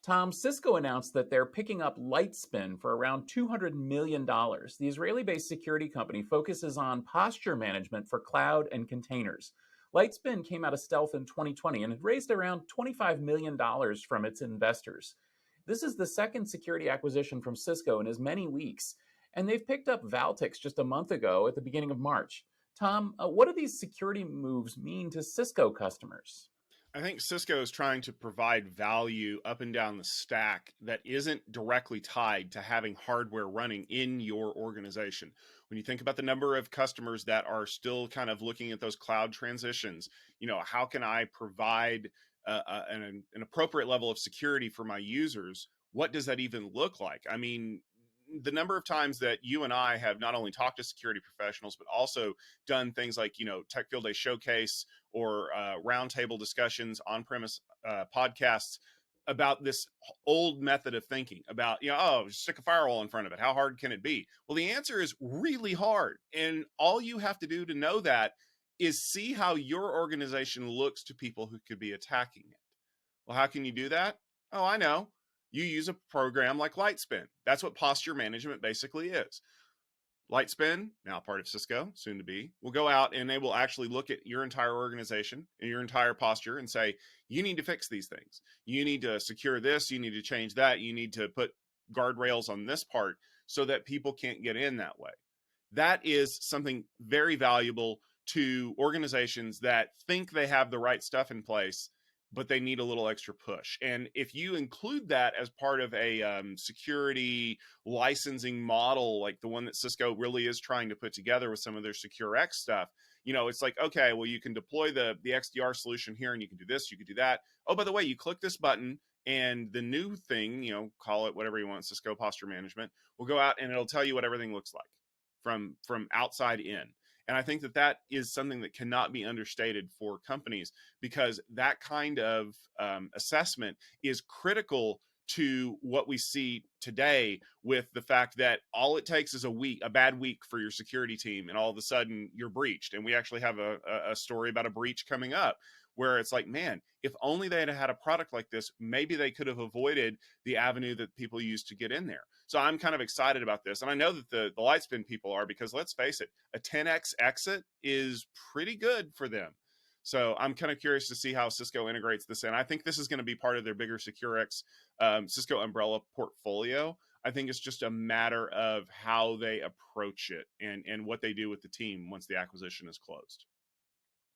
Tom, Cisco announced that they're picking up Lightspin for around $200 million. The Israeli based security company focuses on posture management for cloud and containers. Lightspin came out of stealth in 2020 and had raised around $25 million from its investors. This is the second security acquisition from Cisco in as many weeks, and they've picked up Valtix just a month ago at the beginning of March. Tom, what do these security moves mean to Cisco customers? I think Cisco is trying to provide value up and down the stack that isn't directly tied to having hardware running in your organization. When you think about the number of customers that are still kind of looking at those cloud transitions, how can I provide an appropriate level of security for my users? What does that even look like? I mean, the number of times that you and I have not only talked to security professionals, but also done things like, Tech Field Day Showcase or roundtable discussions, on-premise podcasts about this old method of thinking about, just stick a firewall in front of it. How hard can it be? Well, the answer is really hard. And all you have to do to know that is see how your organization looks to people who could be attacking it. Well, how can you do that? Oh, I know. You use a program like Lightspin. That's what posture management basically is. Lightspin, now part of Cisco, soon to be, will go out and they will actually look at your entire organization and your entire posture and say, you need to fix these things. You need to secure this. You need to change that. You need to put guardrails on this part so that people can't get in that way. That is something very valuable to organizations that think they have the right stuff in place, but they need a little extra push. And if you include that as part of a security licensing model, like the one that Cisco really is trying to put together with some of their SecureX stuff, it's like, okay, well, you can deploy the XDR solution here and you can do this, you can do that. Oh, by the way, you click this button and the new thing, call it whatever you want, Cisco Posture Management, will go out and it'll tell you what everything looks like from outside in. And I think that is something that cannot be understated for companies, because that kind of assessment is critical to what we see today with the fact that all it takes is a bad week for your security team, and all of a sudden you're breached. And we actually have a story about a breach coming up where it's like, man, if only they had a product like this, maybe they could have avoided the avenue that people use to get in there. So I'm kind of excited about this. And I know that the Lightspin people are, because let's face it, a 10x exit is pretty good for them. So I'm kind of curious to see how Cisco integrates this in. I think this is going to be part of their bigger SecureX Cisco umbrella portfolio. I think it's just a matter of how they approach it and what they do with the team once the acquisition is closed.